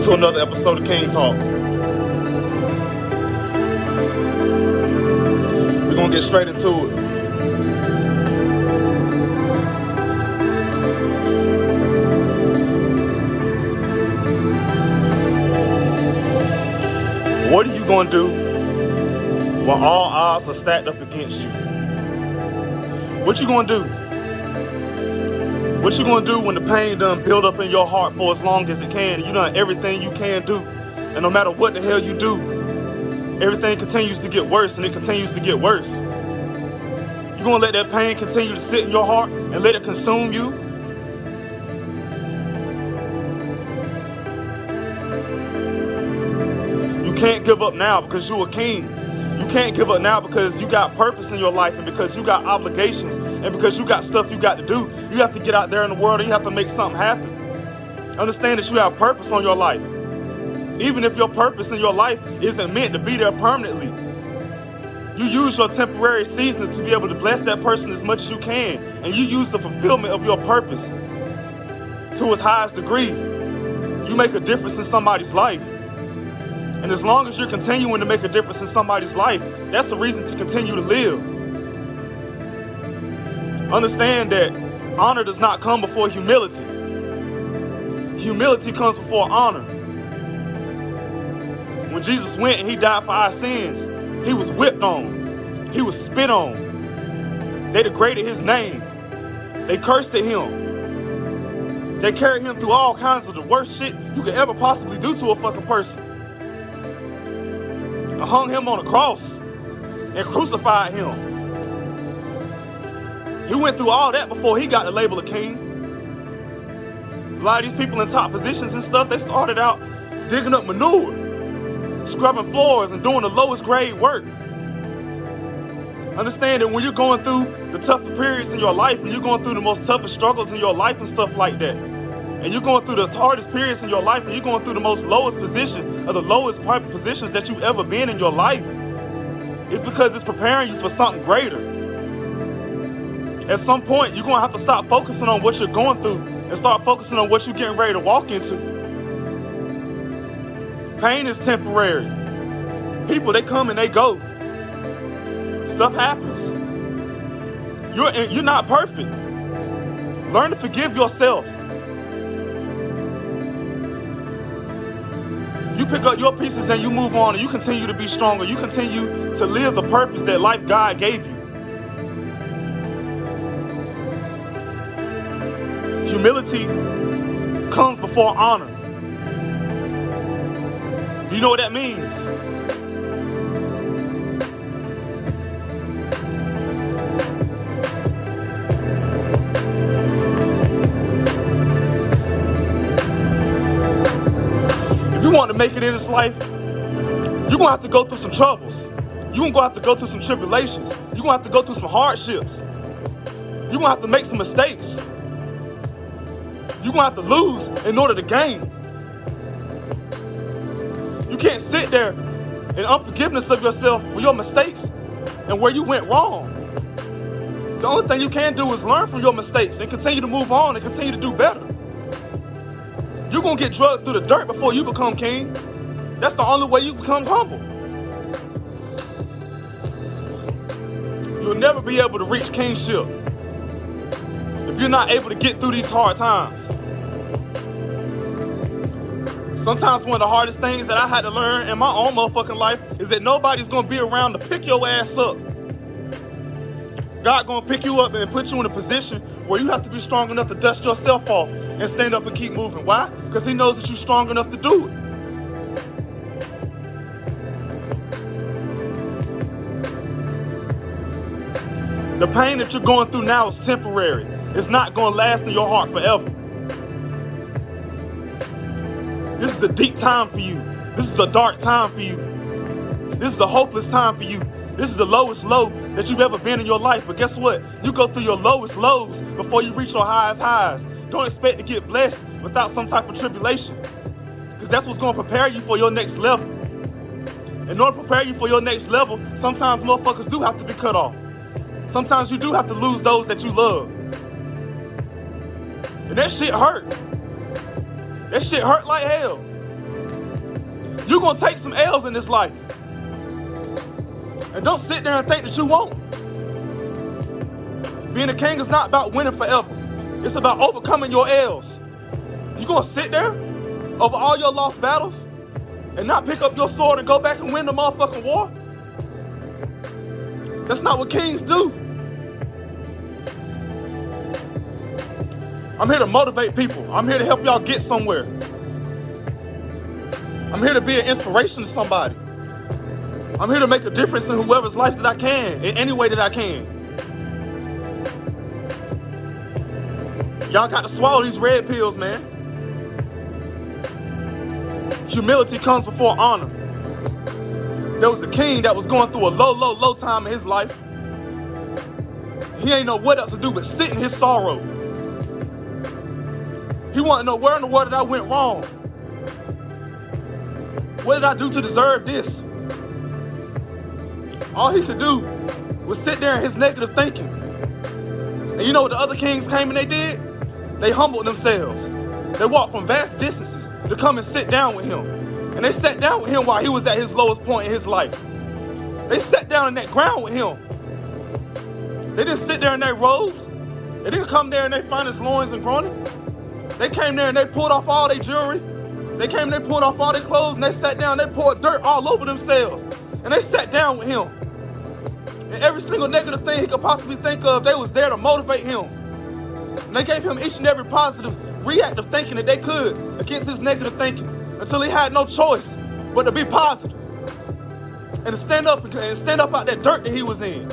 to another episode of Kvng Talk. We're gonna get straight into it. What are you gonna do when all odds are stacked up against you? What you gonna do? What you gonna do when the pain done build up in your heart for as long as it can, and you done everything you can do, and no matter what the hell you do, everything continues to get worse, and it continues to get worse? You gonna let that pain continue to sit in your heart and let it consume you? You can't give up now because you're a king. You can't give up now because you got purpose in your life, and because you got obligations, and because you got stuff you got to do. You have to get out there in the world and you have to make something happen. Understand that you have purpose on your life. Even if your purpose in your life isn't meant to be there permanently, you use your temporary season to be able to bless that person as much as you can, and you use the fulfillment of your purpose to its highest degree. You make a difference in somebody's life. And as long as you're continuing to make a difference in somebody's life, that's a reason to continue to live. Understand that honor does not come before humility. Humility comes before honor. When Jesus went and he died for our sins, he was whipped on. He was spit on. They degraded his name. They cursed at him. They carried him through all kinds of the worst shit you could ever possibly do to a fucking person. And hung him on a cross and crucified him. He went through all that before he got the label of king. A lot of these people in top positions and stuff, they started out digging up manure, scrubbing floors, and doing the lowest grade work. Understand that when you're going through the tougher periods in your life, and you're going through the most toughest struggles in your life and stuff like that, and you're going through the hardest periods in your life, and you're going through the most lowest position, or the lowest positions that you've ever been in your life, it's because it's preparing you for something greater. At some point, you're going to have to stop focusing on what you're going through and start focusing on what you're getting ready to walk into. Pain is temporary. People, they come and they go. Stuff happens. You're not perfect. Learn to forgive yourself. You pick up your pieces and you move on, and you continue to be stronger. You continue to live the purpose that life God gave you. Humility comes before honor. Do you know what that means? If you want to make it in this life, you're going to have to go through some troubles. You're going to have to go through some tribulations. You're going to have to go through some hardships. You're going to have to make some mistakes. You're going to have to lose in order to gain. You can't sit there in unforgiveness of yourself for your mistakes and where you went wrong. The only thing you can do is learn from your mistakes and continue to move on and continue to do better. You're going to get drugged through the dirt before you become king. That's the only way you become humble. You'll never be able to reach kingship if you're not able to get through these hard times. Sometimes one of the hardest things that I had to learn in my own motherfucking life is that nobody's gonna be around to pick your ass up. God gonna pick you up and put you in a position where you have to be strong enough to dust yourself off and stand up and keep moving. Why? Because he knows that you're strong enough to do it. The pain that you're going through now is temporary. It's not gonna last in your heart forever. This is a deep time for you. This is a dark time for you. This is a hopeless time for you. This is the lowest low that you've ever been in your life. But guess what? You go through your lowest lows before you reach your highest highs. Don't expect to get blessed without some type of tribulation, because that's what's going to prepare you for your next level. In order to prepare you for your next level, sometimes motherfuckers do have to be cut off. Sometimes you do have to lose those that you love. And that shit hurt. That shit hurt like hell. You're going to take some L's in this life. And don't sit there and think that you won't. Being a king is not about winning forever. It's about overcoming your L's. You going to sit there over all your lost battles and not pick up your sword and go back and win the motherfucking war? That's not what kings do. I'm here to motivate people. I'm here to help y'all get somewhere. I'm here to be an inspiration to somebody. I'm here to make a difference in whoever's life that I can, in any way that I can. Y'all got to swallow these red pills, man. Humility comes before honor. There was a king that was going through a low time in his life. He ain't know what else to do but sit in his sorrow. He wanted to know, where in the world did I went wrong? What did I do to deserve this? All he could do was sit there in his negative thinking. And you know what the other kings came and they did? They humbled themselves. They walked from vast distances to come and sit down with him. And they sat down with him while he was at his lowest point in his life. They sat down in that ground with him. They didn't sit there in their robes. They didn't come there in their finest loins and groaning. They came there and they pulled off all their jewelry. They came and they pulled off all their clothes and they sat down. They poured dirt all over themselves. And they sat down with him. And every single negative thing he could possibly think of, they was there to motivate him. And they gave him each and every positive, reactive thinking that they could against his negative thinking until he had no choice but to be positive and to stand up out that dirt that he was in.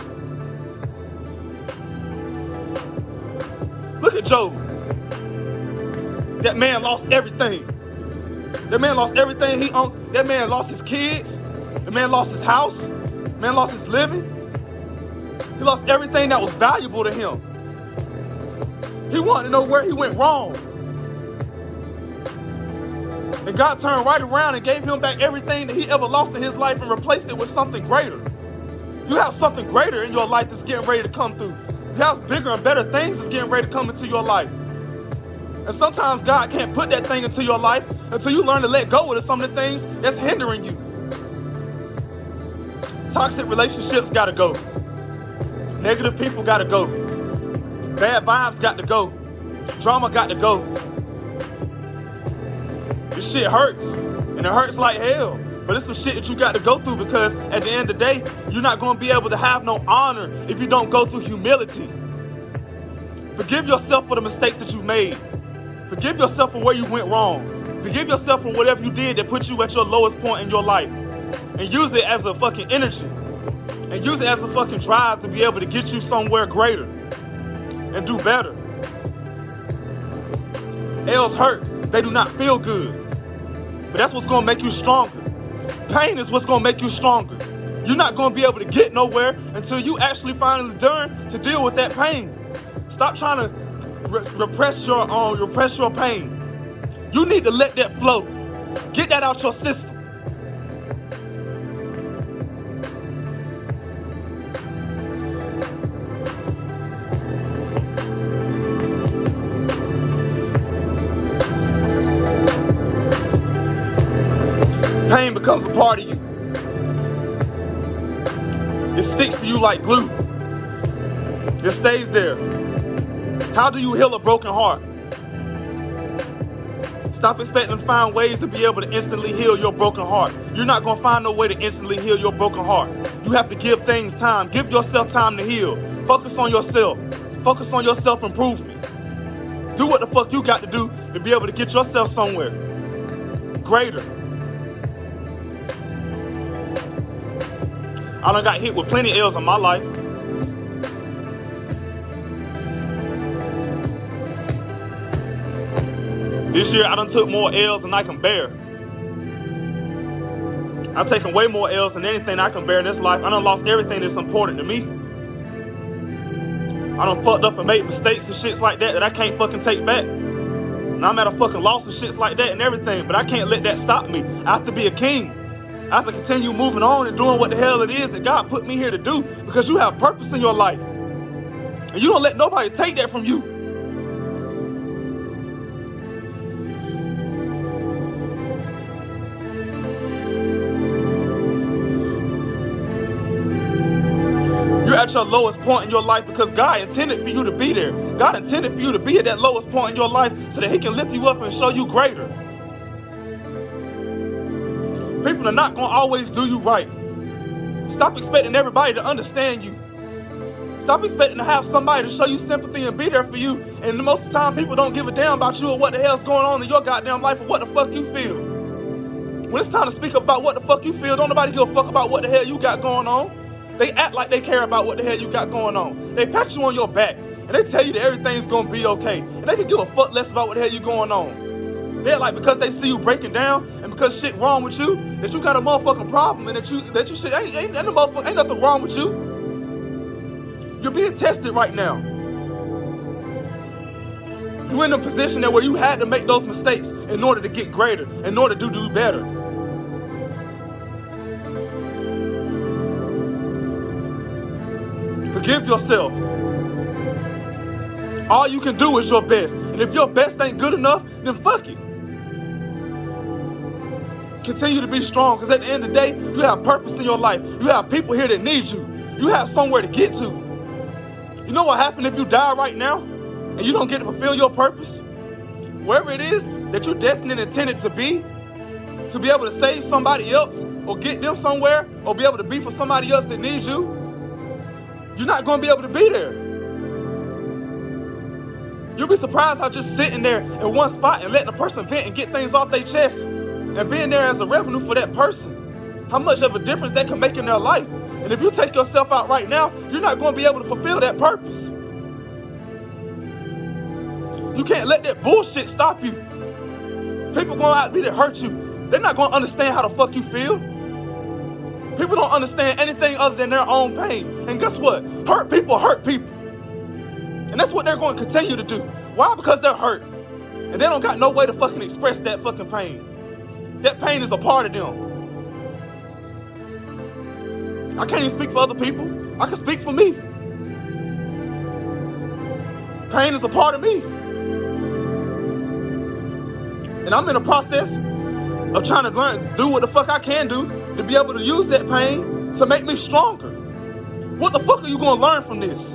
Look at Job. That man lost everything. That man lost everything he owned. That man lost his kids. The man lost his house. The man lost his living. He lost everything that was valuable to him. He wanted to know where he went wrong. And God turned right around and gave him back everything that he ever lost in his life and replaced it with something greater. You have something greater in your life that's getting ready to come through. You have bigger and better things that's getting ready to come into your life. And sometimes God can't put that thing into your life until you learn to let go of some of the things that's hindering you. Toxic relationships gotta go. Negative people gotta go. Bad vibes got to go. Drama got to go. This shit hurts. And it hurts like hell. But it's some shit that you got to go through, because at the end of the day, you're not going to be able to have no honor if you don't go through humility. Forgive yourself for the mistakes that you made. Forgive yourself for where you went wrong. Forgive yourself for whatever you did that put you at your lowest point in your life. And use it as a fucking energy. And use it as a fucking drive to be able to get you somewhere greater and do better. L's hurt. They do not feel good. But that's what's going to make you stronger. Pain is what's going to make you stronger. You're not going to be able to get nowhere until you actually finally learn to deal with that pain. Stop trying to repress your pain. You need to let that flow. Get that out your system. Pain becomes a part of you. It sticks to you like glue. It stays there. How do you heal a broken heart? Stop expecting to find ways to be able to instantly heal your broken heart. You're not going to find no way to instantly heal your broken heart. You have to give things time. Give yourself time to heal. Focus on yourself. Focus on your self-improvement. Do what the fuck you got to do to be able to get yourself somewhere greater. I done got hit with plenty of L's in my life. This year, I done took more L's than I can bear. I've taken way more L's than anything I can bear in this life. I done lost everything that's important to me. I done fucked up and made mistakes and shits like that I can't fucking take back. And I'm at a fucking loss and shits like that and everything, but I can't let that stop me. I have to be a king. I have to continue moving on and doing what the hell it is that God put me here to do, because you have purpose in your life. And you don't let nobody take that from you. at your lowest point in your life because God intended for you to be there. God intended for you to be at that lowest point in your life so that he can lift you up and show you greater. People are not going to always do you right. Stop expecting everybody to understand you. Stop expecting to have somebody to show you sympathy and be there for you. And most of the time, people don't give a damn about you or what the hell's going on in your goddamn life or what the fuck you feel. When it's time to speak about what the fuck you feel, don't nobody give a fuck about what the hell you got going on. They act like they care about what the hell you got going on. They pat you on your back and they tell you that everything's going to be okay. And they can give a fuck less about what the hell you going on. They're like, because they see you breaking down and because shit wrong with you, that you got a motherfucking problem and that you shit ain't nothing wrong with you. You're being tested right now. You're in a position where you had to make those mistakes in order to get greater, in order to do better. Forgive yourself. All you can do is your best. And if your best ain't good enough, then fuck it. Continue to be strong, because at the end of the day, you have purpose in your life. You have people here that need you. You have somewhere to get to. You know what happens if you die right now and you don't get to fulfill your purpose? Wherever it is that you're destined and intended to be able to save somebody else or get them somewhere or be able to be for somebody else that needs you, you're not going to be able to be there. You'll be surprised how just sitting there in one spot and letting a person vent and get things off their chest and being there as a revenue for that person, how much of a difference that can make in their life. And if you take yourself out right now, you're not going to be able to fulfill that purpose. You can't let that bullshit stop you. People going out there to hurt you. They're not going to understand how the fuck you feel. People don't understand anything other than their own pain. And guess what? Hurt people hurt people. And that's what they're going to continue to do. Why? Because they're hurt. And they don't got no way to fucking express that fucking pain. That pain is a part of them. I can't even speak for other people. I can speak for me. Pain is a part of me. And I'm in a process of trying to do what the fuck I can do to be able to use that pain to make me stronger. What the fuck are you going to learn from this?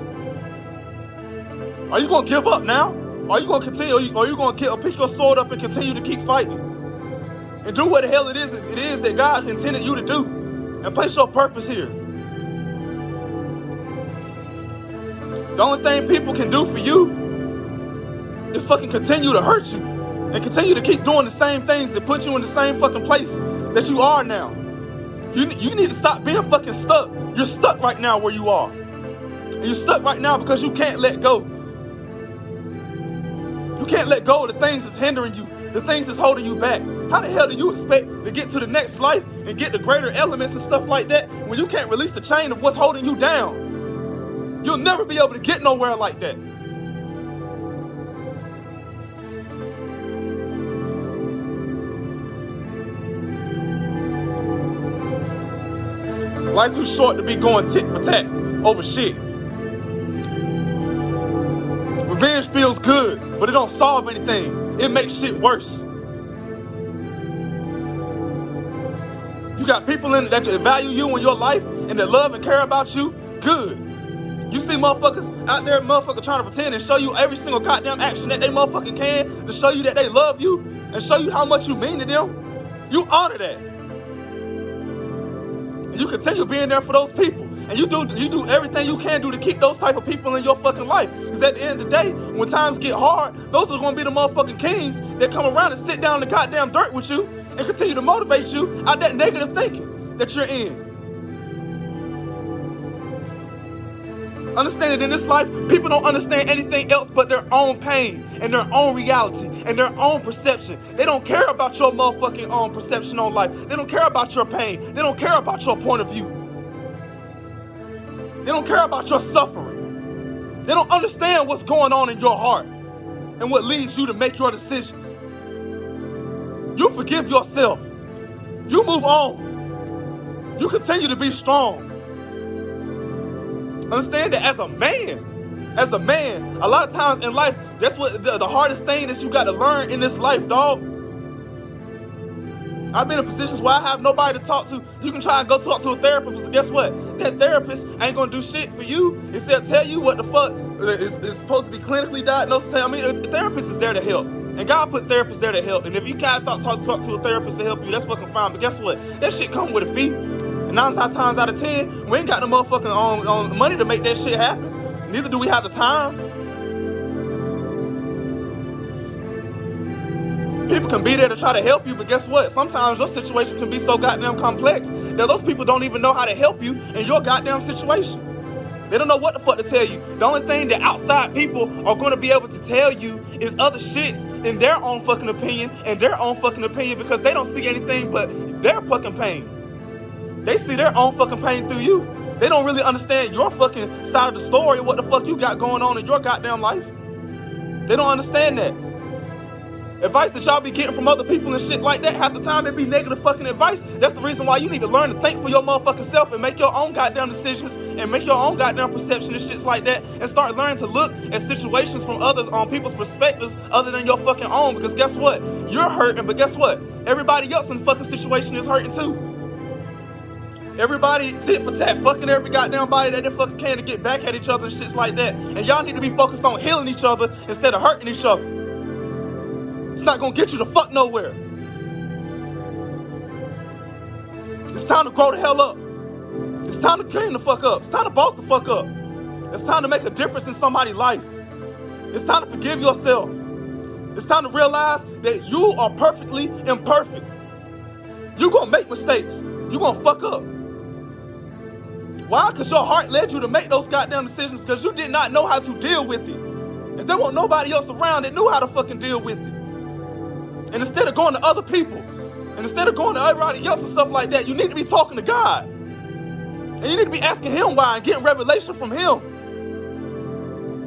Are you going to give up now? Are you going to continue? Or are you going to pick your sword up and continue to keep fighting? And do what the hell it is that God intended you to do. And place your purpose here. The only thing people can do for you is fucking continue to hurt you. And continue to keep doing the same things that put you in the same fucking place that you are now. You need to stop being fucking stuck. You're stuck right now where you are. And you're stuck right now because you can't let go. You can't let go of the things that's hindering you, the things that's holding you back. How the hell do you expect to get to the next life and get the greater elements and stuff like that when you can't release the chain of what's holding you down? You'll never be able to get nowhere like that. Life too short to be going tit for tat over shit. Revenge feels good, but it don't solve anything. It makes shit worse. You got people in it that value you in your life and that love and care about you, good. You see motherfuckers out there, motherfucker trying to pretend and show you every single goddamn action that they motherfucking can to show you that they love you and show you how much you mean to them. You honor that. And you continue being there for those people. And you do everything you can do to keep those type of people in your fucking life. Because at the end of the day, when times get hard, those are going to be the motherfucking kings that come around and sit down in the goddamn dirt with you and continue to motivate you out that negative thinking that you're in. Understand that in this life, people don't understand anything else but their own pain and their own reality and their own perception. They don't care about your motherfucking own perception on life. They don't care about your pain. They don't care about your point of view. They don't care about your suffering. They don't understand what's going on in your heart and what leads you to make your decisions. You forgive yourself. You move on. You continue to be strong. Understand that as a man, a lot of times in life, that's what the hardest thing that you got to learn in this life, dog. I've been in positions where I have nobody to talk to. You can try and go talk to a therapist, but guess what? That therapist ain't gonna do shit for you. Instead of tell you what the fuck is supposed to be clinically diagnosed. Tell me the therapist is there to help. And God put therapists there to help. And if you can't talk to a therapist to help you, that's fucking fine. But guess what? That shit come with a fee. And 9 times out of 10, we ain't got no motherfucking on money to make that shit happen. Neither do we have the time. People can be there to try to help you, but guess what? Sometimes your situation can be so goddamn complex that those people don't even know how to help you in your goddamn situation. They don't know what the fuck to tell you. The only thing that outside people are going to be able to tell you is other shits in their own fucking opinion because they don't see anything but their fucking pain. They see their own fucking pain through you. They don't really understand your fucking side of the story of what the fuck you got going on in your goddamn life. They don't understand that. Advice that y'all be getting from other people and shit like that, half the time it be negative fucking advice. That's the reason why you need to learn to think for your motherfucking self and make your own goddamn decisions and make your own goddamn perception and shits like that, and start learning to look at situations from others on people's perspectives other than your fucking own. Because guess what? You're hurting, but guess what? Everybody else in the fucking situation is hurting too. Everybody tit for tat, fucking every goddamn body that they fucking can to get back at each other and shits like that. And y'all need to be focused on healing each other instead of hurting each other. It's not gonna get you the fuck nowhere. It's time to grow the hell up. It's time to clean the fuck up. It's time to boss the fuck up. It's time to make a difference in somebody's life. It's time to forgive yourself. It's time to realize that you are perfectly imperfect. You're gonna make mistakes. You're gonna fuck up. Why? Because your heart led you to make those goddamn decisions because you did not know how to deal with it. And there wasn't nobody else around that knew how to fucking deal with it. And instead of going to other people, and instead of going to everybody else and stuff like that, you need to be talking to God. And you need to be asking Him why and getting revelation from Him.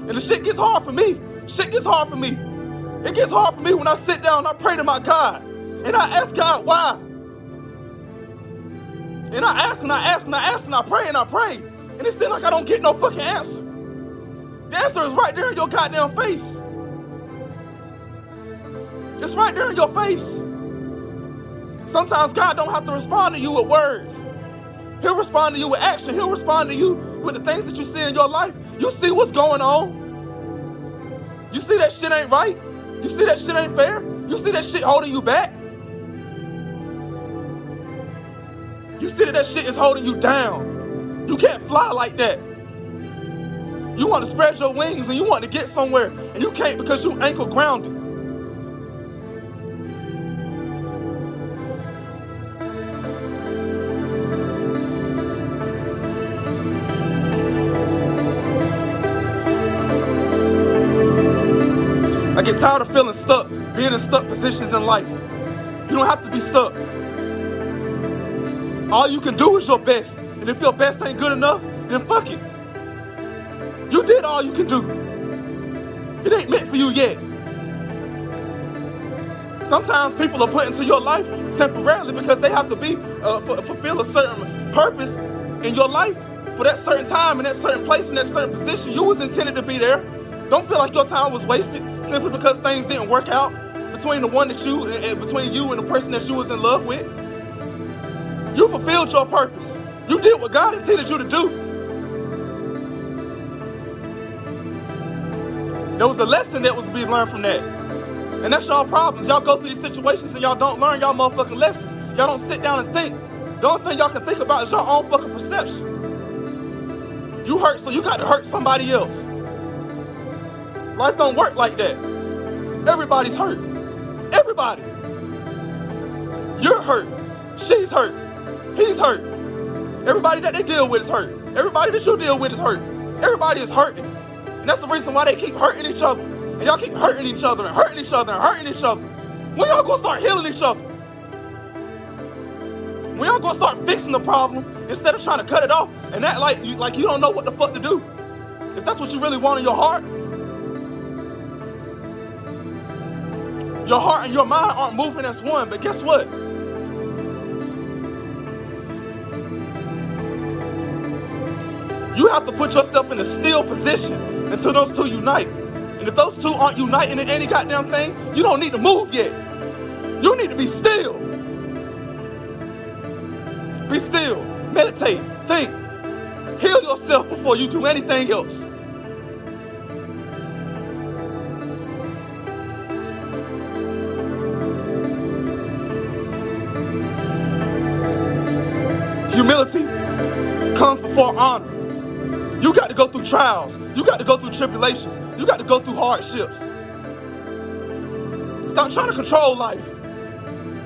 And the shit gets hard for me. Shit gets hard for me. It gets hard for me when I sit down and I pray to my God. And I ask God why. And I ask and I ask and I ask and I pray and I pray. And it seems like I don't get no fucking answer. The answer is right there in your goddamn face. It's right there in your face. Sometimes God don't have to respond to you with words. He'll respond to you with action. He'll respond to you with the things that you see in your life. You see what's going on. You see that shit ain't right. You see that shit ain't fair. You see that shit holding you back. You see that shit is holding you down. You can't fly like that. You want to spread your wings and you want to get somewhere and you can't because you ankle grounded. I get tired of feeling stuck, being in stuck positions in life. You don't have to be stuck. All you can do is your best. And if your best ain't good enough, then fuck it. You did all you can do. It ain't meant for you yet. Sometimes people are put into your life temporarily because they have to be fulfill a certain purpose in your life for that certain time, in that certain place, in that certain position. You was intended to be there. Don't feel like your time was wasted simply because things didn't work out between the one that between you and the person that you was in love with. You fulfilled your purpose. You did what God intended you to do. There was a lesson that was to be learned from that. And that's y'all problems. Y'all go through these situations and y'all don't learn y'all motherfucking lessons. Y'all don't sit down and think. The only thing y'all can think about is your own fucking perception. You hurt, so you got to hurt somebody else. Life don't work like that. Everybody's hurt. Everybody. You're hurt. She's hurt. He's hurt. Everybody that they deal with is hurt. Everybody that you deal with is hurt. Everybody is hurting. And that's the reason why they keep hurting each other. And y'all keep hurting each other and hurting each other and hurting each other. When y'all gonna start healing each other? When y'all gonna start fixing the problem instead of trying to cut it off and act like you don't know what the fuck to do? If that's what you really want in your heart and your mind aren't moving as one. But guess what? You have to put yourself in a still position until those two unite. And if those two aren't uniting in any goddamn thing, you don't need to move yet. You need to be still. Be still, meditate, think. Heal yourself before you do anything else. Humility comes before honor. You got to go through trials. You got to go through tribulations. You got to go through hardships. Stop trying to control life.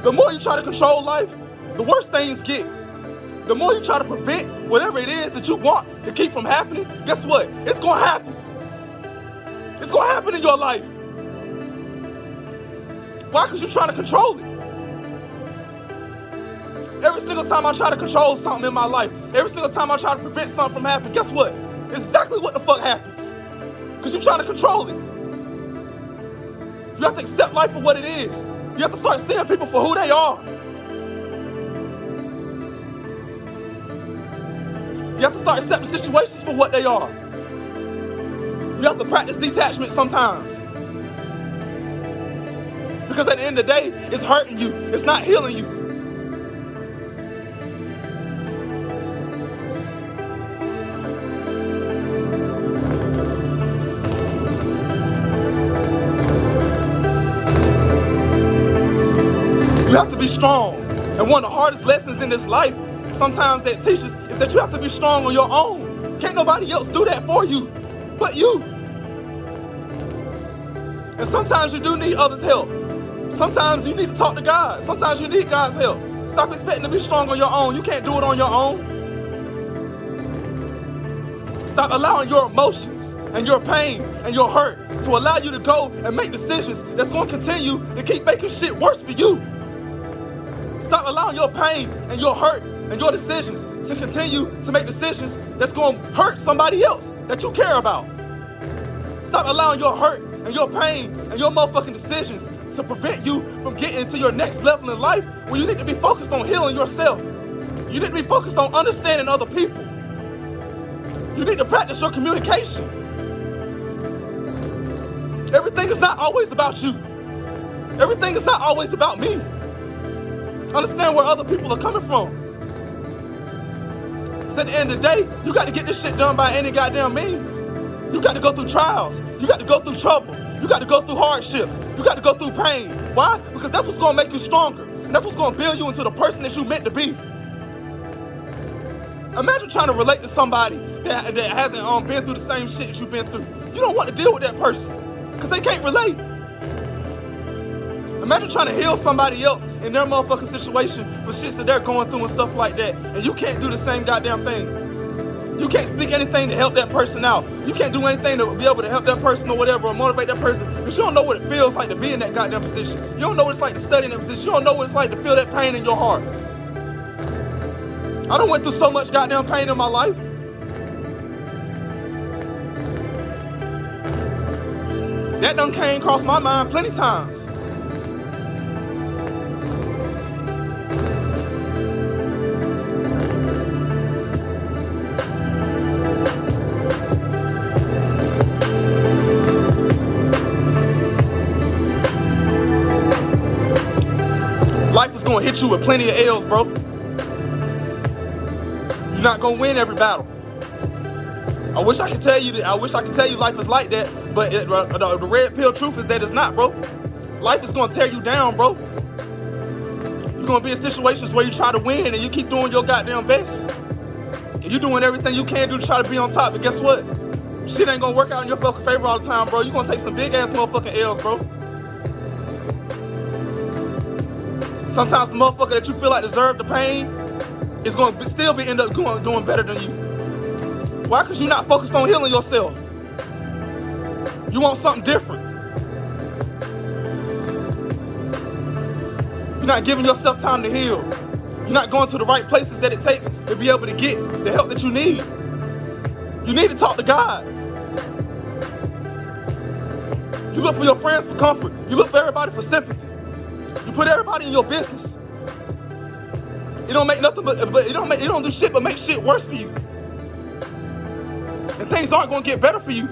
The more you try to control life, the worse things get. The more you try to prevent whatever it is that you want to keep from happening, guess what? It's going to happen. It's going to happen in your life. Why? Because you're trying to control it. Every single time I try to control something in my life, every single time I try to prevent something from happening, guess what? It's exactly what the fuck happens. Because you're trying to control it. You have to accept life for what it is. You have to start seeing people for who they are. You have to start accepting situations for what they are. You have to practice detachment sometimes. Because at the end of the day, it's hurting you. It's not healing you. You have to be strong. And one of the hardest lessons in this life, sometimes that teaches, is that you have to be strong on your own. Can't nobody else do that for you but you. And sometimes you do need others' help. Sometimes you need to talk to God. Sometimes you need God's help. Stop expecting to be strong on your own. You can't do it on your own. Stop allowing your emotions and your pain and your hurt to allow you to go and make decisions that's going to continue to keep making shit worse for you. Stop allowing your pain and your hurt and your decisions to continue to make decisions that's going to hurt somebody else that you care about. Stop allowing your hurt and your pain and your motherfucking decisions to prevent you from getting to your next level in life when you need to be focused on healing yourself. You need to be focused on understanding other people. You need to practice your communication. Everything is not always about you. Everything is not always about me. Understand where other people are coming from. Because at the end of the day, you got to get this shit done by any goddamn means. You got to go through trials. You got to go through trouble. You got to go through hardships. You got to go through pain. Why? Because that's what's going to make you stronger. And that's what's going to build you into the person that you meant to be. Imagine trying to relate to somebody that hasn't been through the same shit that you've been through. You don't want to deal with that person because they can't relate. Imagine trying to heal somebody else in their motherfucking situation for shits that they're going through and stuff like that, and you can't do the same goddamn thing. You can't speak anything to help that person out. You can't do anything to be able to help that person or whatever, or motivate that person, because you don't know what it feels like to be in that goddamn position. You don't know what it's like to study in that position. You don't know what it's like to feel that pain in your heart. I done went through so much goddamn pain in my life. That done came across my mind plenty times. Life is gonna hit you with plenty of L's, bro. You're not gonna win every battle. I wish I could tell you that. I wish I could tell you life is like that, but the red pill truth is that it's not, bro. Life is gonna tear you down, bro. You're gonna be in situations where you try to win and you keep doing your goddamn best. And you're doing everything you can do to try to be on top, but guess what? Shit ain't gonna work out in your fucking favor all the time, bro. You're gonna take some big ass motherfucking L's, bro. Sometimes the motherfucker that you feel like deserve the pain is going to still end up doing better than you. Why? Because you're not focused on healing yourself. You want something different. You're not giving yourself time to heal. You're not going to the right places that it takes to be able to get the help that you need. You need to talk to God. You look for your friends for comfort. You look for everybody for sympathy. You put everybody in your business. It don't make nothing but it don't do shit but make shit worse for you. And things aren't gonna get better for you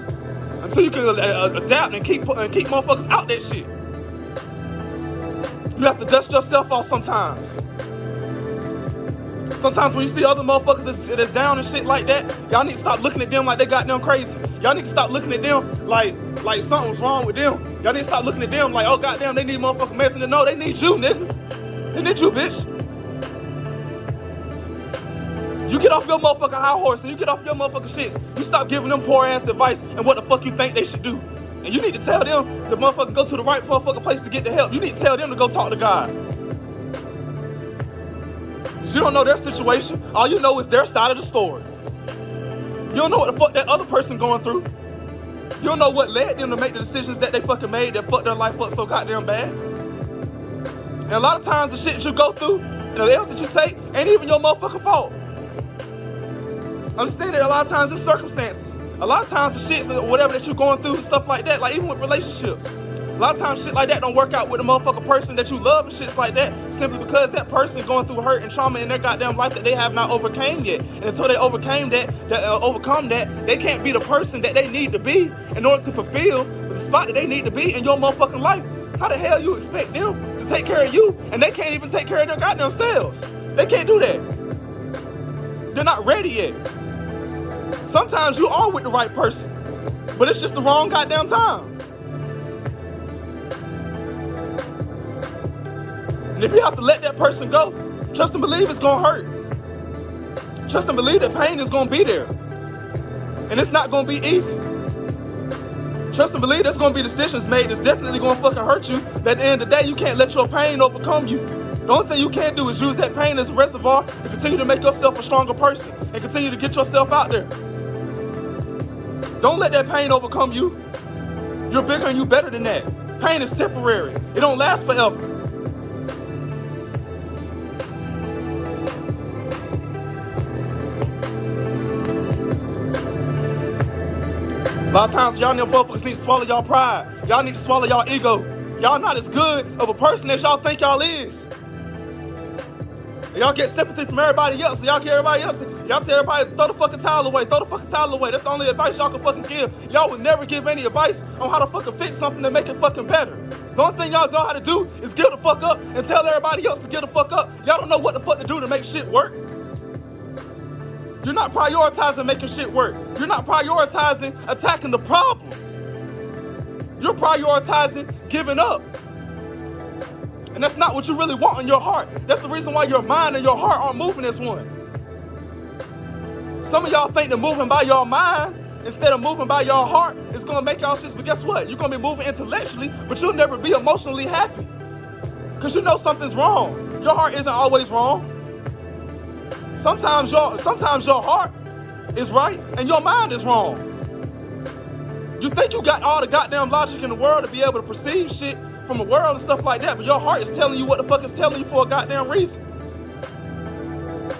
until you can adapt and keep motherfuckers out that shit. You have to dust yourself off sometimes. Sometimes when you see other motherfuckers that's down and shit like that, y'all need to stop looking at them like they goddamn crazy. Y'all need to stop looking at them like something's wrong with them. Y'all need to stop looking at them like, oh goddamn, they need motherfucking medicine. No, they need you, nigga. They need you, bitch. You get off your motherfucking high horse and you get off your motherfucking shits. You stop giving them poor ass advice and what the fuck you think they should do. And you need to tell them the motherfucker go to the right motherfucking place to get the help. You need to tell them to go talk to God. You don't know their situation. All you know is their side of the story. You don't know what the fuck that other person going through. You don't know what led them to make the decisions that they fucking made that fucked their life up so goddamn bad. And a lot of times the shit that you go through and the L's that you take ain't even your motherfucking fault. Understand that a lot of times it's circumstances. A lot of times the shit and whatever that you're going through and stuff like that, like even with relationships. A lot of times shit like that don't work out with a motherfucking person that you love and shits like that simply because that person going through hurt and trauma in their goddamn life that they have not overcame yet. And until they overcome that, they can't be the person that they need to be in order to fulfill the spot that they need to be in your motherfucking life. How the hell you expect them to take care of you and they can't even take care of their goddamn selves? They can't do that. They're not ready yet. Sometimes you are with the right person, but it's just the wrong goddamn time. And if you have to let that person go, trust and believe it's gonna hurt. Trust and believe that pain is gonna be there. And it's not gonna be easy. Trust and believe there's gonna be decisions made that's definitely gonna fucking hurt you. But at the end of the day, you can't let your pain overcome you. The only thing you can do is use that pain as a reservoir and continue to make yourself a stronger person and continue to get yourself out there. Don't let that pain overcome you. You're bigger and you're better than that. Pain is temporary. It don't last forever. A lot of times y'all motherfuckers need to swallow y'all pride. Y'all need to swallow y'all ego. Y'all not as good of a person as y'all think y'all is. And y'all get sympathy from everybody else. And y'all get everybody else. Y'all tell everybody, throw the fucking towel away. Throw the fucking towel away. That's the only advice y'all can fucking give. Y'all would never give any advice on how to fucking fix something and make it fucking better. The only thing y'all know how to do is give the fuck up and tell everybody else to give the fuck up. Y'all don't know what the fuck to do to make shit work. You're not prioritizing making shit work. You're not prioritizing attacking the problem. You're prioritizing giving up. And that's not what you really want in your heart. That's the reason why your mind and your heart aren't moving as one. Some of y'all think that moving by your mind instead of moving by your heart is gonna make y'all shit, but guess what? You're gonna be moving intellectually, but you'll never be emotionally happy. Because you know something's wrong. Your heart isn't always wrong. Sometimes your heart is right and your mind is wrong. You think you got all the goddamn logic in the world to be able to perceive shit from the world and stuff like that, but your heart is telling you what the fuck it's telling you for a goddamn reason.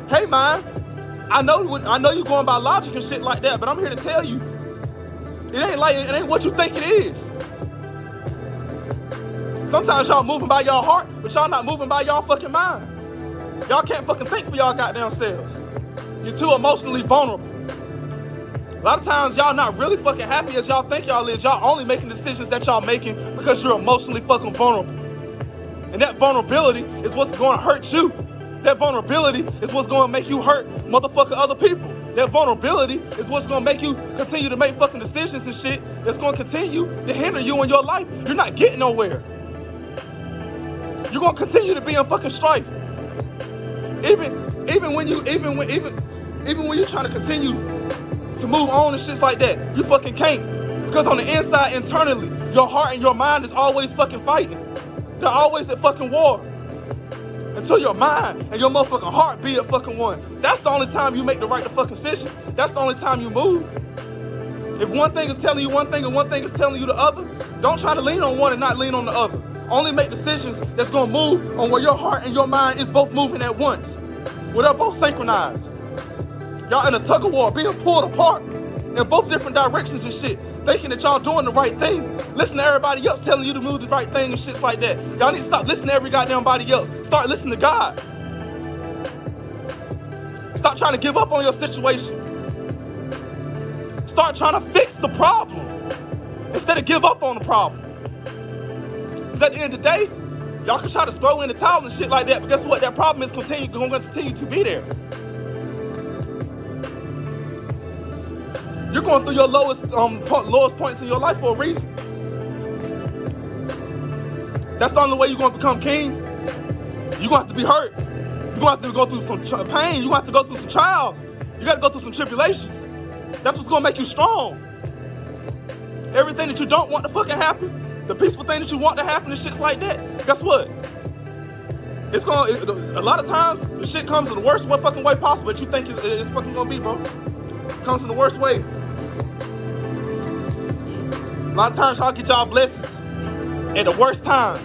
Hey man, I know you going by logic and shit like that, but I'm here to tell you, it ain't what you think it is. Sometimes y'all moving by y'all heart, but y'all not moving by y'all fucking mind. Y'all can't fucking think for y'all goddamn selves. You're too emotionally vulnerable. A lot of times y'all not really fucking happy as y'all think y'all is. Y'all only making decisions that y'all making because you're emotionally fucking vulnerable. And that vulnerability is what's going to hurt you. That vulnerability is what's going to make you hurt motherfucking other people. That vulnerability is what's going to make you continue to make fucking decisions and shit that's going to continue to hinder you in your life. You're not getting nowhere. You're going to continue to be in fucking strife. Even when you're trying to continue to move on and shit like that, you fucking can't. Because on the inside, internally, your heart and your mind is always fucking fighting. They're always at fucking war. Until your mind and your motherfucking heart be at fucking one. That's the only time you make the right fucking decision. That's the only time you move. If one thing is telling you one thing and one thing is telling you the other, don't try to lean on one and not lean on the other. Only make decisions that's gonna move on where your heart and your mind is both moving at once. Where they're both synchronized. Y'all in a tug of war, being pulled apart in both different directions and shit. Thinking that y'all doing the right thing. Listen to everybody else telling you to move the right thing and shits like that. Y'all need to stop listening to every goddamn body else. Start listening to God. Stop trying to give up on your situation. Start trying to fix the problem instead of give up on the problem. Because at the end of the day, Y'all can try to throw in the towel and shit like that, but guess what? That problem is going to continue to be there. You're going through your lowest points in your life for a reason. That's the only way you're going to become king. You're going to have to be hurt. You're going to have to go through some pain. You're going to have to go through some trials. You got to go through some tribulations. That's what's going to make you strong. Everything that you don't want to fucking happen, the peaceful thing that you want to happen and shit's like that, guess what? A lot of times, the shit comes in the worst fucking way possible that you think it's fucking gonna be, bro. It comes in the worst way. A lot of times, y'all get y'all blessings at the worst times.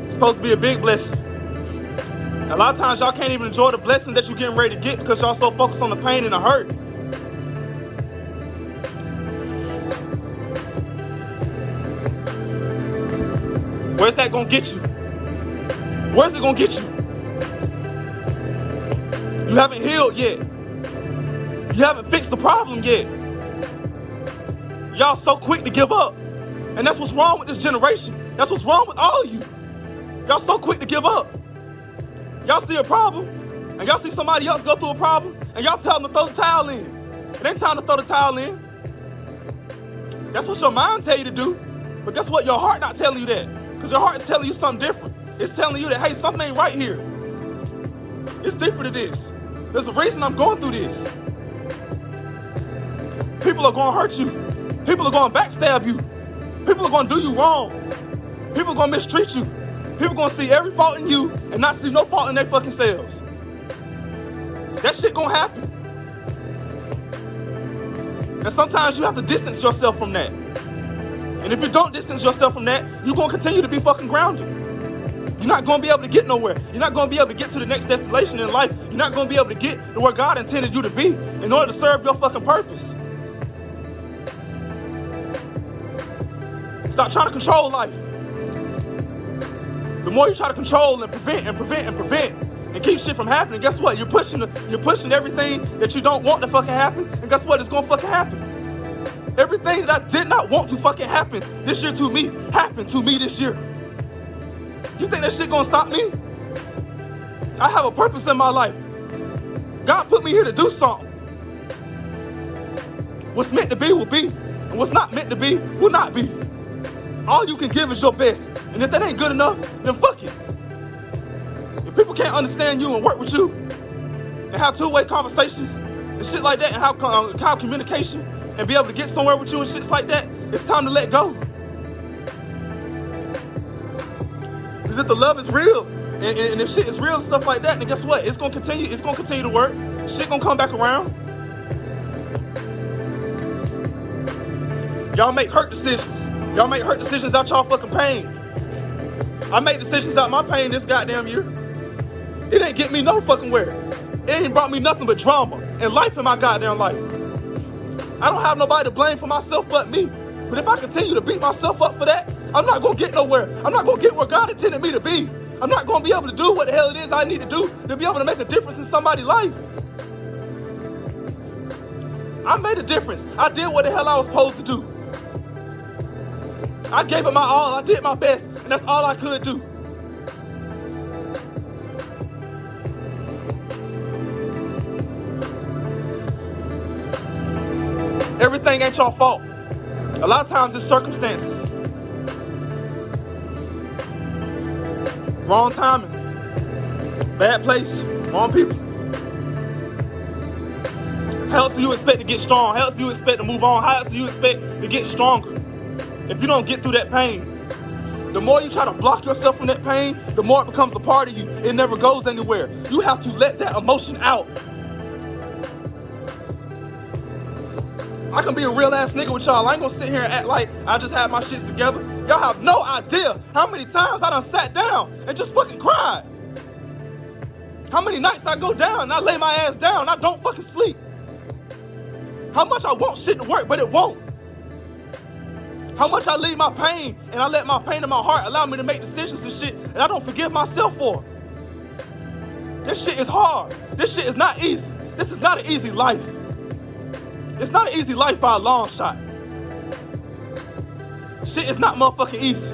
It's supposed to be a big blessing. A lot of times, y'all can't even enjoy the blessing that you're getting ready to get because y'all so focused on the pain and the hurt. Where's that gonna get you? Where's it gonna get you? You haven't healed yet. You haven't fixed the problem yet. Y'all so quick to give up. And that's what's wrong with this generation. That's what's wrong with all of you. Y'all so quick to give up. Y'all see a problem, and y'all see somebody else go through a problem, and y'all tell them to throw the towel in. It ain't time to throw the towel in. That's what your mind tell you to do. But guess what? Your heart not telling you that. Because your heart is telling you something different. It's telling you that, hey, something ain't right here. It's deeper than this. There's a reason I'm going through this. People are going to hurt you. People are going to backstab you. People are going to do you wrong. People are going to mistreat you. People are going to see every fault in you and not see no fault in their fucking selves. That shit going to happen. And sometimes you have to distance yourself from that. And if you don't distance yourself from that, you're going to continue to be fucking grounded. You're not going to be able to get nowhere. You're not going to be able to get to the next destination in life. You're not going to be able to get to where God intended you to be in order to serve your fucking purpose. Stop trying to control life. The more you try to control and prevent and keep shit from happening, guess what? You're pushing everything that you don't want to fucking happen, and guess what? It's going to fucking happen. Everything that I did not want to fucking happen this year to me happened to me this year. You think that shit gonna stop me? I have a purpose in my life. God put me here to do something. What's meant to be will be, and what's not meant to be will not be. All you can give is your best, and if that ain't good enough, then fuck it. If people can't understand you and work with you, and have two-way conversations and shit like that, and have communication, and be able to get somewhere with you and shit like that, it's time to let go. Because if the love is real, and if shit is real and stuff like that, then guess what? It's gonna continue to work. Shit gonna come back around. Y'all make hurt decisions. Y'all make hurt decisions out y'all fucking pain. I made decisions out my pain this goddamn year. It ain't get me no fucking where. It ain't brought me nothing but drama and life in my goddamn life. I don't have nobody to blame for myself but me. But if I continue to beat myself up for that, I'm not going to get nowhere. I'm not going to get where God intended me to be. I'm not going to be able to do what the hell it is I need to do to be able to make a difference in somebody's life. I made a difference. I did what the hell I was supposed to do. I gave it my all. I did my best. And that's all I could do. Everything ain't your fault. A lot of times it's circumstances. Wrong timing. Bad place. Wrong people. How else do you expect to get strong? How else do you expect to move on? How else do you expect to get stronger if you don't get through that pain? The more you try to block yourself from that pain, the more it becomes a part of you. It never goes anywhere. You have to let that emotion out. I can be a real ass nigga with y'all. I ain't gonna sit here and act like I just had my shits together. Y'all have no idea how many times I done sat down and just fucking cried. How many nights I go down and I lay my ass down and I don't fucking sleep. How much I want shit to work, but it won't. How much I leave my pain and I let my pain in my heart allow me to make decisions and shit and I don't forgive myself for. This shit is hard. This shit is not easy. This is not an easy life. It's not an easy life by a long shot. Shit is not motherfucking easy.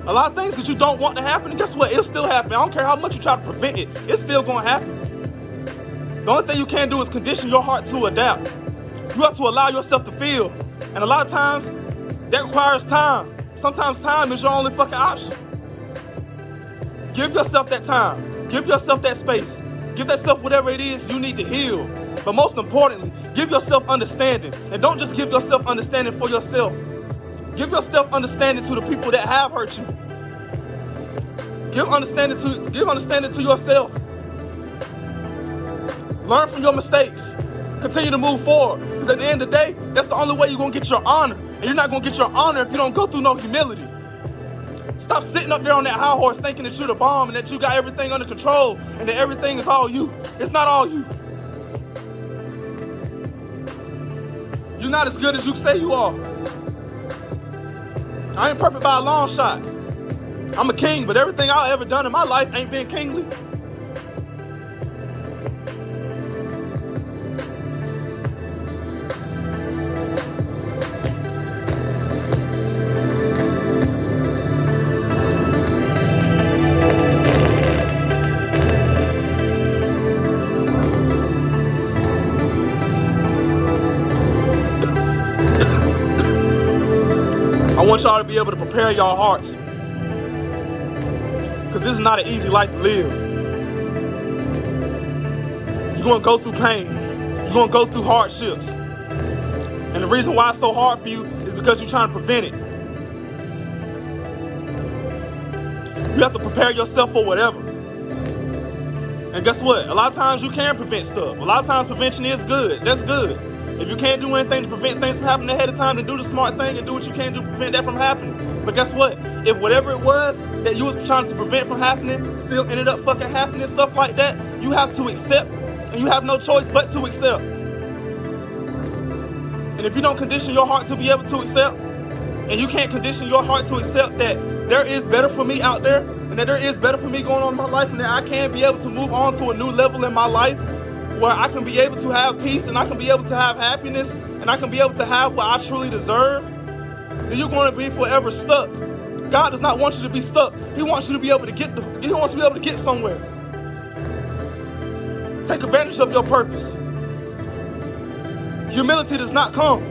A lot of things that you don't want to happen, and guess what? It'll still happen. I don't care how much you try to prevent it. It's still going to happen. The only thing you can do is condition your heart to adapt. You have to allow yourself to feel. And a lot of times, that requires time. Sometimes time is your only fucking option. Give yourself that time. Give yourself that space. Give yourself whatever it is you need to heal. But most importantly, give yourself understanding. And don't just give yourself understanding for yourself. Give yourself understanding to the people that have hurt you. Give understanding to yourself. Learn from your mistakes. Continue to move forward. Because at the end of the day, that's the only way you're going to get your honor. And you're not going to get your honor if you don't go through no humility. Stop sitting up there on that high horse thinking that you're the bomb and that you got everything under control and that everything is all you. It's not all you. You're not as good as you say you are. I ain't perfect by a long shot. I'm a king, but everything I've ever done in my life ain't been kingly. I want y'all to be able to prepare y'all hearts. Because this is not an easy life to live. You're going to go through pain. You're going to go through hardships. And the reason why it's so hard for you is because you're trying to prevent it. You have to prepare yourself for whatever. And guess what? A lot of times you can prevent stuff. A lot of times prevention is good. That's good. If you can't do anything to prevent things from happening ahead of time, then do the smart thing and do what you can do to prevent that from happening. But guess what? If whatever it was that you was trying to prevent from happening still ended up fucking happening, stuff like that, you have to accept, and you have no choice but to accept. And if you don't condition your heart to be able to accept, and you can't condition your heart to accept that there is better for me out there, and that there is better for me going on in my life, and that I can be able to move on to a new level in my life, where I can be able to have peace, and I can be able to have happiness, and I can be able to have what I truly deserve, then you're going to be forever stuck. God does not want you to be stuck. He wants you to be able to get somewhere. Take advantage of your purpose. Humility does not come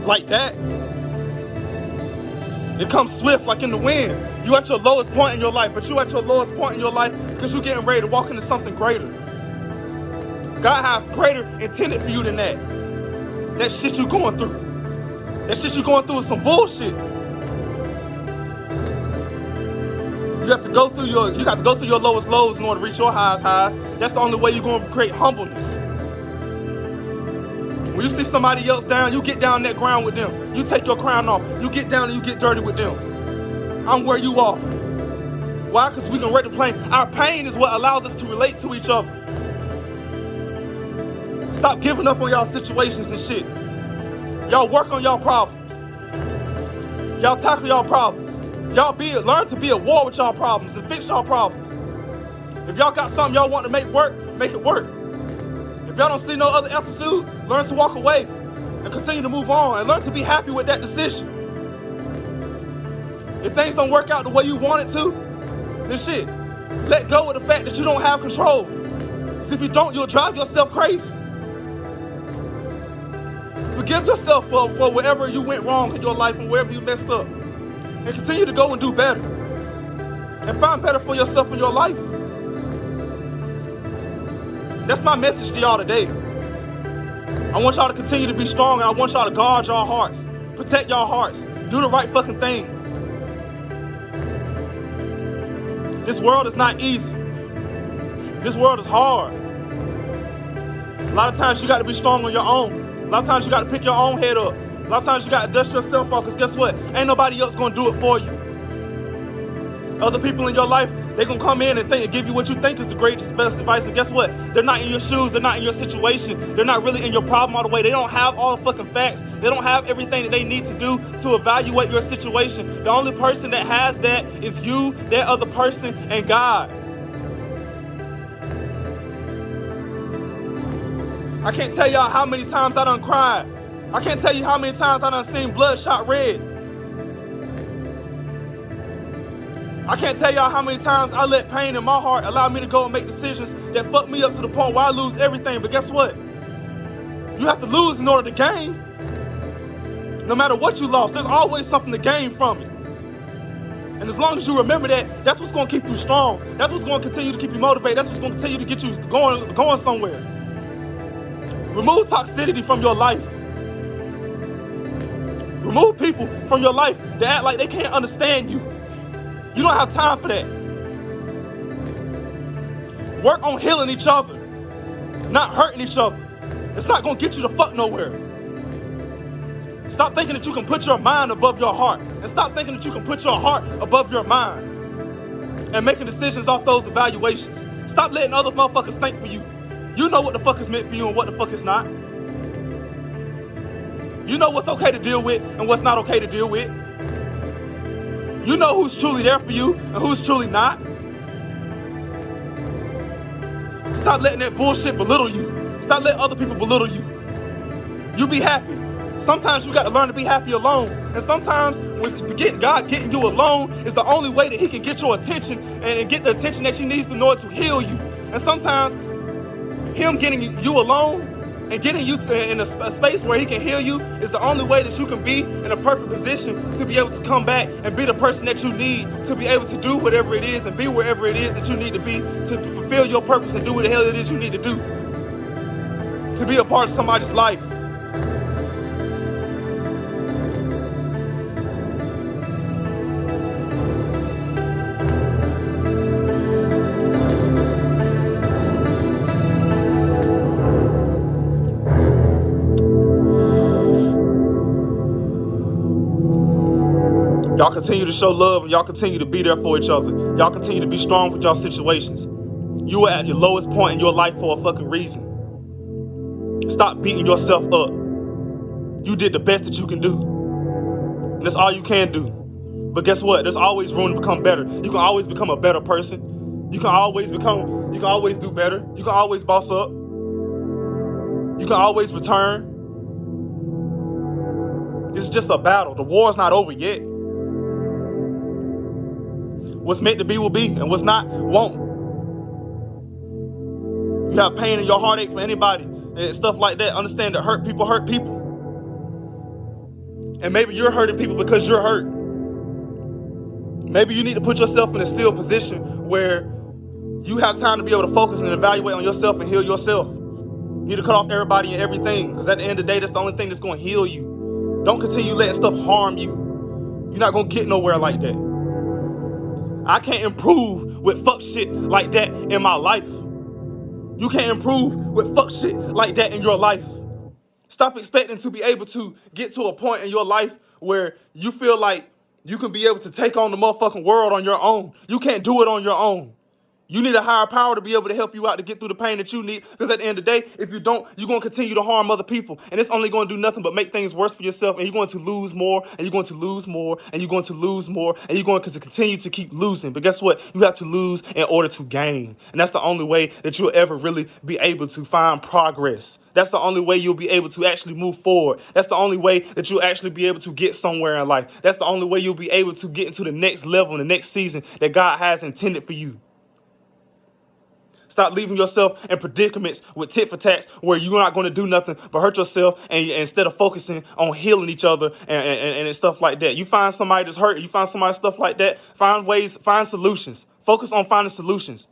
like that. It comes swift like in the wind. You at your lowest point in your life, but you at your lowest point in your life because you're getting ready to walk into something greater. God have greater intended for you than that. That shit you going through. That shit you going through is some bullshit. You have to go through your lowest lows in order to reach your highest highs. That's the only way you're going to create humbleness. When you see somebody else down, you get down that ground with them. You take your crown off. You get down and you get dirty with them. I'm where you are. Why? Because we can rate the pain. Our pain is what allows us to relate to each other. Stop giving up on y'all situations and shit. Y'all work on y'all problems. Y'all tackle y'all problems. Learn to be at war with y'all problems and fix y'all problems. If y'all got something y'all want to make work, make it work. If y'all don't see no other answer to, learn to walk away and continue to move on and learn to be happy with that decision. If things don't work out the way you want it to, then shit, let go of the fact that you don't have control. Because if you don't, you'll drive yourself crazy. Forgive yourself for wherever you went wrong in your life and wherever you messed up. And continue to go and do better. And find better for yourself in your life. That's my message to y'all today. I want y'all to continue to be strong, and I want y'all to guard y'all hearts. Protect y'all hearts. Do the right fucking thing. This world is not easy. This world is hard. A lot of times you got to be strong on your own. A lot of times you got to pick your own head up. A lot of times you got to dust yourself off, because guess what? Ain't nobody else going to do it for you. Other people in your life, they're going to come in and give you what you think is the greatest, best advice. And guess what? They're not in your shoes. They're not in your situation. They're not really in your problem all the way. They don't have all the fucking facts. They don't have everything that they need to do to evaluate your situation. The only person that has that is you, that other person, and God. I can't tell y'all how many times I done cried. I can't tell you how many times I done seen bloodshot red. I can't tell y'all how many times I let pain in my heart allow me to go and make decisions that fuck me up to the point where I lose everything. But guess what? You have to lose in order to gain. No matter what you lost, there's always something to gain from it. And as long as you remember that, that's what's going to keep you strong. That's what's going to continue to keep you motivated. That's what's going to continue to get you going somewhere. Remove toxicity from your life. Remove people from your life that act like they can't understand you. You don't have time for that. Work on healing each other, not hurting each other. It's not going to get you the fuck nowhere. Stop thinking that you can put your mind above your heart. And stop thinking that you can put your heart above your mind. And making decisions off those evaluations. Stop letting other motherfuckers think for you. You know what the fuck is meant for you and what the fuck is not. You know what's okay to deal with and what's not okay to deal with. You know who's truly there for you and who's truly not. Stop letting that bullshit belittle you. Stop letting other people belittle you. You be happy. Sometimes you got to learn to be happy alone. And sometimes when God getting you alone is the only way that he can get your attention and get the attention that you need in order to heal you. And sometimes him getting you alone and getting you in a space where he can heal you is the only way that you can be in a perfect position to be able to come back and be the person that you need to be able to do whatever it is and be wherever it is that you need to be to fulfill your purpose and do what the hell it is you need to do. To be a part of somebody's life. Y'all continue to show love and y'all continue to be there for each other. Y'all continue to be strong with y'all situations. You were at your lowest point in your life for a fucking reason. Stop beating yourself up. You did the best that you can do. And that's all you can do. But guess what? There's always room to become better. You can always become a better person. You can always do better. You can always boss up. You can always return. It's just a battle. The war's not over yet. What's meant to be will be, and what's not won't. You have pain in your heartache for anybody and stuff like that. Understand that hurt people. And maybe you're hurting people because you're hurt. Maybe you need to put yourself in a still position where you have time to be able to focus and evaluate on yourself and heal yourself. You need to cut off everybody and everything, because at the end of the day, that's the only thing that's going to heal you. Don't continue letting stuff harm you. You're not going to get nowhere like that. I can't improve with fuck shit like that in my life. You can't improve with fuck shit like that in your life. Stop expecting to be able to get to a point in your life where you feel like you can be able to take on the motherfucking world on your own. You can't do it on your own. You need a higher power to be able to help you out to get through the pain that you need. Because at the end of the day, if you don't, you're going to continue to harm other people. And it's only going to do nothing but make things worse for yourself. And you're going to lose more, and you're going to lose more, and you're going to lose more, and you're going to continue to keep losing. But guess what? You have to lose in order to gain. And that's the only way that you'll ever really be able to find progress. That's the only way you'll be able to actually move forward. That's the only way that you'll actually be able to get somewhere in life. That's the only way you'll be able to get into the next level, the next season that God has intended for you. Stop leaving yourself in predicaments with tit for tats where you're not going to do nothing but hurt yourself, and instead of focusing on healing each other and stuff like that. You find somebody that's hurt, you find somebody stuff like that, find ways, find solutions. Focus on finding solutions.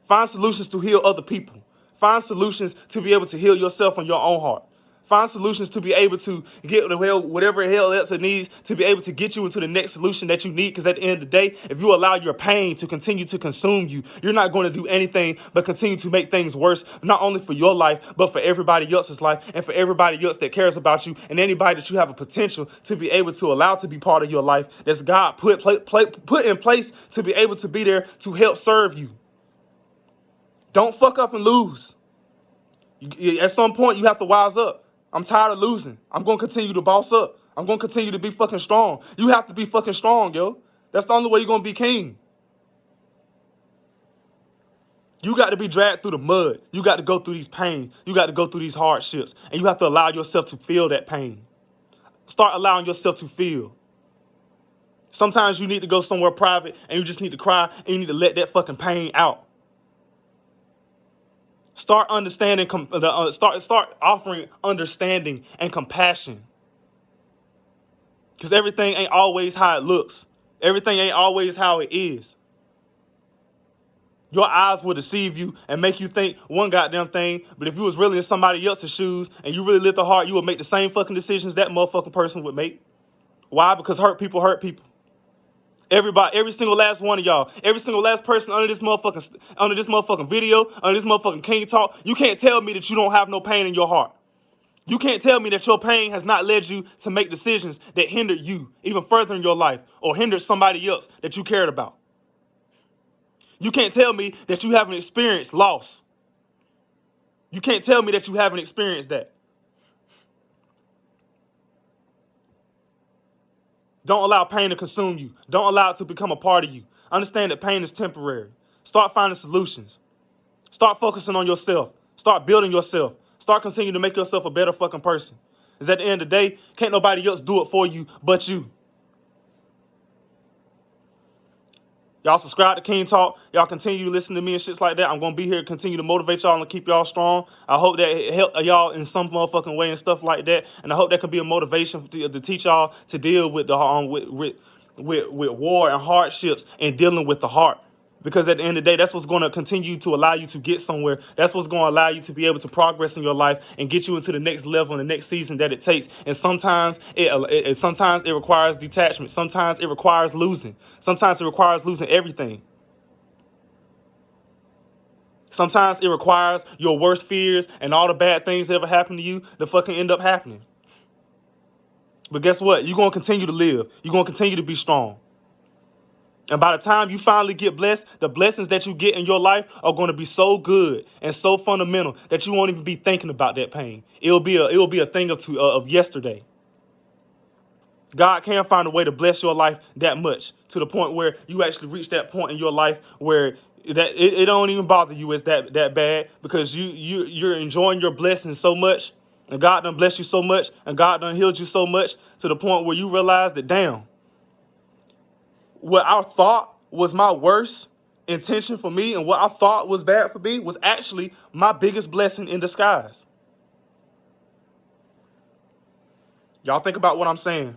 Find solutions to heal other people. Find solutions to be able to heal yourself on your own heart. Find solutions to be able to get whatever hell else it needs to be able to get you into the next solution that you need. Because at the end of the day, if you allow your pain to continue to consume you, you're not going to do anything but continue to make things worse, not only for your life, but for everybody else's life and for everybody else that cares about you and anybody that you have a potential to be able to allow to be part of your life that's God put in place to be able to be there to help serve you. Don't fuck up and lose. At some point, you have to wise up. I'm tired of losing. I'm going to continue to boss up. I'm going to continue to be fucking strong. You have to be fucking strong, yo. That's the only way you're going to be king. You got to be dragged through the mud. You got to go through these pain. You got to go through these hardships. And you have to allow yourself to feel that pain. Start allowing yourself to feel. Sometimes you need to go somewhere private and you just need to cry and you need to let that fucking pain out. Start understanding, start offering understanding and compassion. Because everything ain't always how it looks. Everything ain't always how it is. Your eyes will deceive you and make you think one goddamn thing, but if you was really in somebody else's shoes and you really lived the heart, you would make the same fucking decisions that motherfucking person would make. Why? Because hurt people hurt people. Everybody, every single last one of y'all, every single last person under this motherfucking video, under this motherfucking King Talk, you can't tell me that you don't have no pain in your heart. You can't tell me that your pain has not led you to make decisions that hindered you even further in your life or hindered somebody else that you cared about. You can't tell me that you haven't experienced loss. You can't tell me that you haven't experienced that. Don't allow pain to consume you. Don't allow it to become a part of you. Understand that pain is temporary. Start finding solutions. Start focusing on yourself. Start building yourself. Start continuing to make yourself a better fucking person. Because at the end of the day, can't nobody else do it for you but you. Y'all subscribe to King Talk. Y'all continue to listen to me and shits like that. I'm going to be here to continue to motivate y'all and keep y'all strong. I hope that it helped y'all in some motherfucking way and stuff like that. And I hope that can be a motivation to teach y'all to deal with the with war and hardships and dealing with the heart. Because at the end of the day, that's what's going to continue to allow you to get somewhere. That's what's going to allow you to be able to progress in your life and get you into the next level and the next season that it takes. And sometimes sometimes it requires detachment. Sometimes it requires losing. Sometimes it requires losing everything. Sometimes it requires your worst fears and all the bad things that ever happened to you to fucking end up happening. But guess what? You're going to continue to live. You're going to continue to be strong. And by the time you finally get blessed, the blessings that you get in your life are going to be so good and so fundamental that you won't even be thinking about that pain. It will be a thing of yesterday. God can find a way to bless your life that much to the point where you actually reach that point in your life where it don't even bother you as that bad because you're enjoying your blessings so much and God done blessed you so much and God done healed you so much to the point where you realize that damn. What I thought was my worst intention for me and what I thought was bad for me was actually my biggest blessing in disguise. Y'all think about what I'm saying.